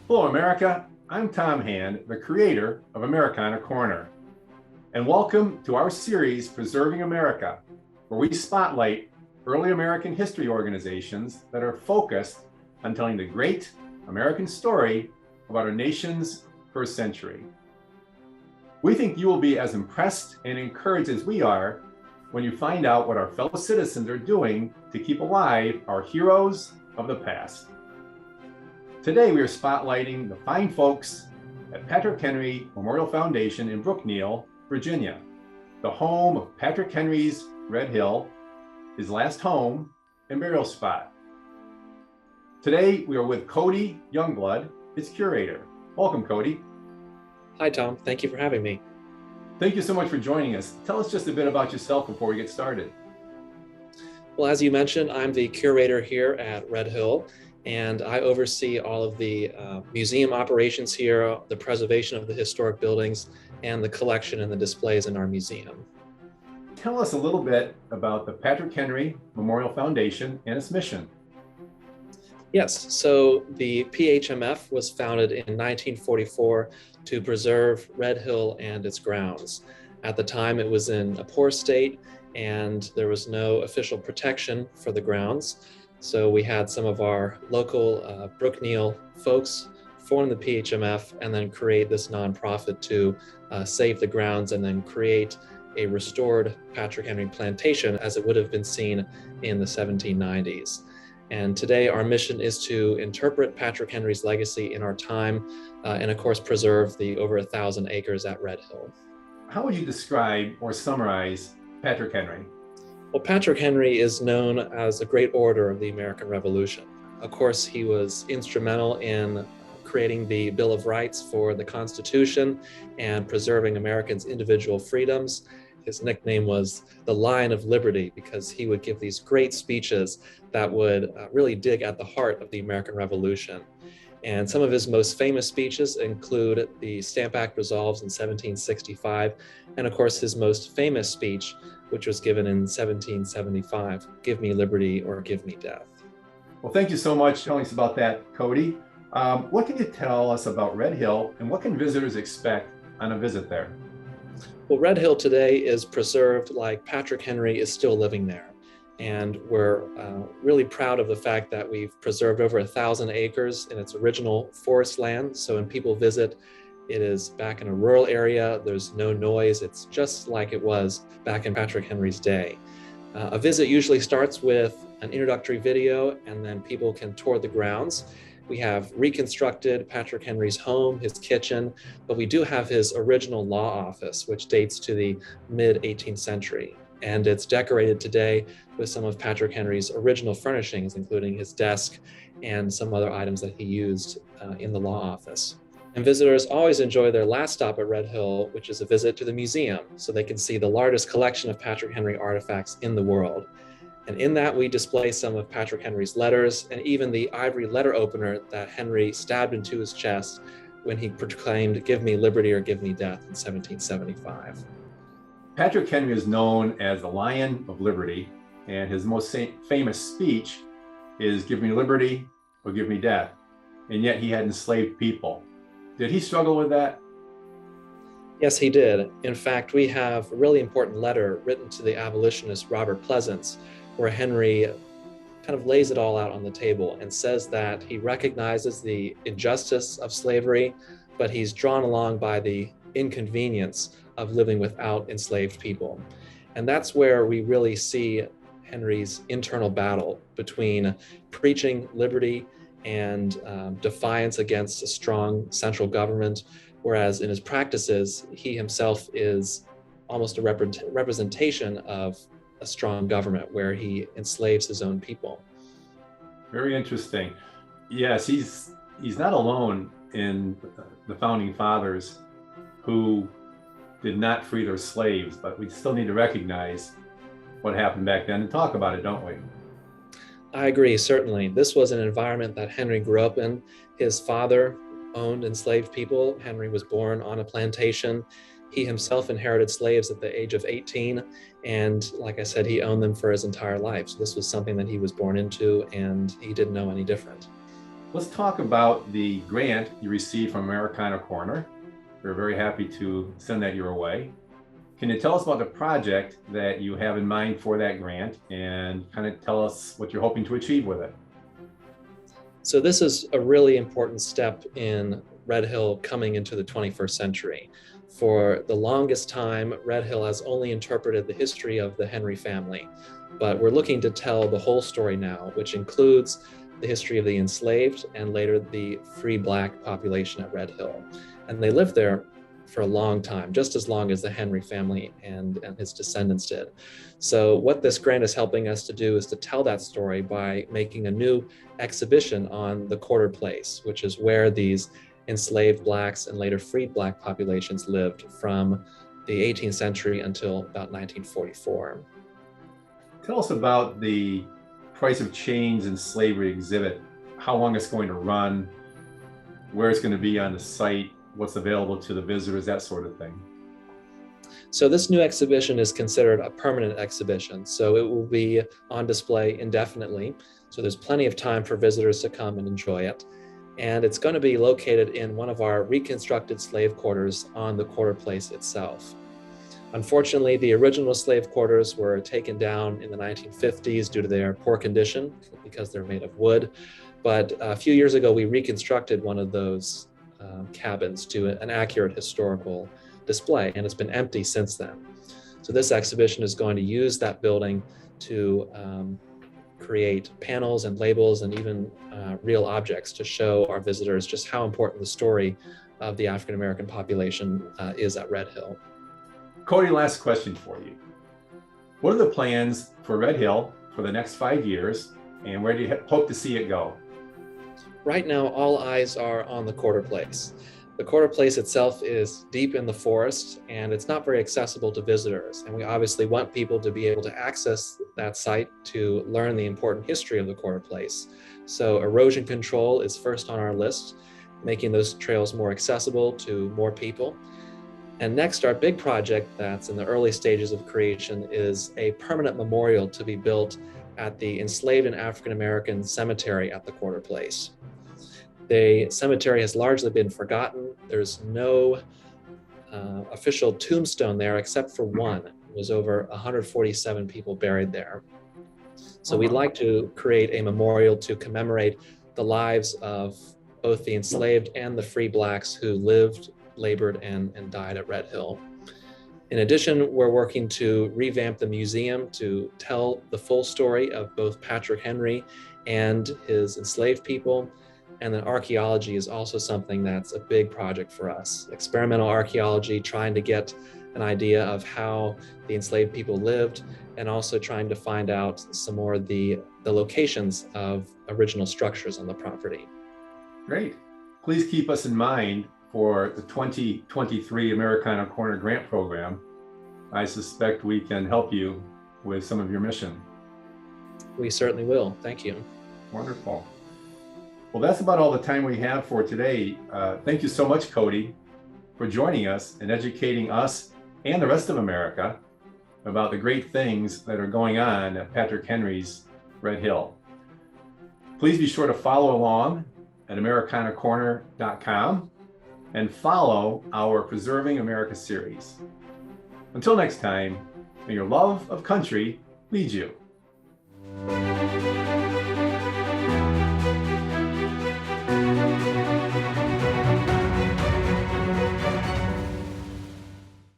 Hello, America. I'm Tom Hand, the creator of Americana Corner. And welcome to our series, Preserving America, where we spotlight early American history organizations that are focused on telling the great American story about our nation's first century. We think you will be as impressed and encouraged as we are when you find out what our fellow citizens are doing to keep alive our heroes of the past. Today, we are spotlighting the fine folks at Patrick Henry Memorial Foundation in Brookneal, Virginia, the home of Patrick Henry's Red Hill, his last home and burial spot. Today, we are with Cody Youngblood, his curator. Welcome, Cody. Hi, Tom. Thank you for having me. Thank you so much for joining us. Tell us just a bit about yourself before we get started. Well, as you mentioned, I'm the curator here at Red Hill, and I oversee all of the museum operations here, the preservation of the historic buildings, and the collection and the displays in our museum. Tell us a little bit about the Patrick Henry Memorial Foundation and its mission. Yes, so the PHMF was founded in 1944 to preserve Red Hill and its grounds. At the time, it was in a poor state, and there was no official protection for the grounds. So we had some of our local Brookneal folks form the PHMF and then create this nonprofit to save the grounds and then create a restored Patrick Henry plantation as it would have been seen in the 1790s. And today our mission is to interpret Patrick Henry's legacy in our time and of course preserve the over 1,000 acres at Red Hill. How would you describe or summarize Patrick Henry? Well, Patrick Henry is known as a great orator of the American Revolution. Of course, he was instrumental in creating the Bill of Rights for the Constitution and preserving Americans' individual freedoms. His nickname was the Lion of Liberty because he would give these great speeches that would really dig at the heart of the American Revolution. And some of his most famous speeches include the Stamp Act Resolves in 1765, and of course his most famous speech, which was given in 1775, "Give me liberty or give me death." Well, thank you so much for telling us about that, Cody. What can you tell us about Red Hill and what can visitors expect on a visit there? Well, Red Hill today is preserved like Patrick Henry is still living there. And we're really proud of the fact that we've preserved over 1,000 acres in its original forest land. So when people visit, it is back in a rural area. There's no noise. It's just like it was back in Patrick Henry's day. A visit usually starts with an introductory video, and then people can tour the grounds. We have reconstructed Patrick Henry's home, his kitchen, but we do have his original law office, which dates to the mid-18th century. And it's decorated today with some of Patrick Henry's original furnishings, including his desk and some other items that he used in the law office. And visitors always enjoy their last stop at Red Hill, which is a visit to the museum, so they can see the largest collection of Patrick Henry artifacts in the world. And in that, we display some of Patrick Henry's letters and even the ivory letter opener that Henry stabbed into his chest when he proclaimed, "Give me liberty or give me death" in 1775. Patrick Henry is known as the Lion of Liberty, and his most famous speech is "Give me liberty or give me death." And yet he had enslaved people. Did he struggle with that? Yes, he did. In fact, we have a really important letter written to the abolitionist Robert Pleasants, where Henry kind of lays it all out on the table and says that he recognizes the injustice of slavery, but he's drawn along by the inconvenience of living without enslaved people. And that's where we really see Henry's internal battle between preaching liberty and defiance against a strong central government, whereas in his practices, he himself is almost a representation of a strong government where he enslaves his own people. Very interesting. Yes, he's not alone in the founding fathers who did not free their slaves, but we still need to recognize what happened back then and talk about it, don't we? I agree, certainly. This was an environment that Henry grew up in. His father owned enslaved people. Henry was born on a plantation. He himself inherited slaves at the age of 18. And like I said, he owned them for his entire life. So this was something that he was born into, and he didn't know any different. let's talk about the grant you received from Americana Corner. We're very happy to send that your way. Can you tell us about the project that you have in mind for that grant and kind of tell us what you're hoping to achieve with it? So this is a really important step in Red Hill coming into the 21st century. For the longest time, Red Hill has only interpreted the history of the Henry family, but we're looking to tell the whole story now, which includes the history of the enslaved and later the free Black population at Red Hill. And they lived there for a long time, just as long as the Henry family and his descendants did. So what this grant is helping us to do is to tell that story by making a new exhibition on the quarter place, which is where these enslaved Blacks and later freed Black populations lived from the 18th century until about 1944. Tell us about the Price of Chains and Slavery exhibit, how long it's going to run, where it's going to be on the site, what's available to the visitors, that sort of thing. So this new exhibition is considered a permanent exhibition. So it will be on display indefinitely. So there's plenty of time for visitors to come and enjoy it. And it's going to be located in one of our reconstructed slave quarters on the quarter place itself. Unfortunately, the original slave quarters were taken down in the 1950s due to their poor condition because they're made of wood. But a few years ago, we reconstructed one of those cabins to an accurate historical display, and it's been empty since then. So this exhibition is going to use that building to create panels and labels and even real objects to show our visitors just how important the story of the African American population is at Red Hill. Cody, last question for you. What are the plans for Red Hill for the next 5 years, and where do you hope to see it go? Right now, all eyes are on the quarter place. The quarter place itself is deep in the forest, and it's not very accessible to visitors. And we obviously want people to be able to access that site to learn the important history of the quarter place. So erosion control is first on our list, making those trails more accessible to more people. And next, our big project that's in the early stages of creation is a permanent memorial to be built at the enslaved and African American cemetery at the quarter place. The cemetery has largely been forgotten. There's no official tombstone there except for one. It was over 147 people buried there. So we'd like to create a memorial to commemorate the lives of both the enslaved and the free Blacks who lived, labored, and died at Red Hill. In addition, we're working to revamp the museum to tell the full story of both Patrick Henry and his enslaved people. And then archaeology is also something that's a big project for us. Experimental archaeology, trying to get an idea of how the enslaved people lived, and also trying to find out some more of the locations of original structures on the property. Great. Please keep us in mind for the 2023 Americana Corner Grant Program. I suspect we can help you with some of your mission. We certainly will. Thank you. Wonderful. Well, that's about all the time we have for today. Thank you so much, Cody, for joining us and educating us and the rest of America about the great things that are going on at Patrick Henry's Red Hill. Please be sure to follow along at AmericanaCorner.com and follow our Preserving America series. Until next time, may your love of country lead you.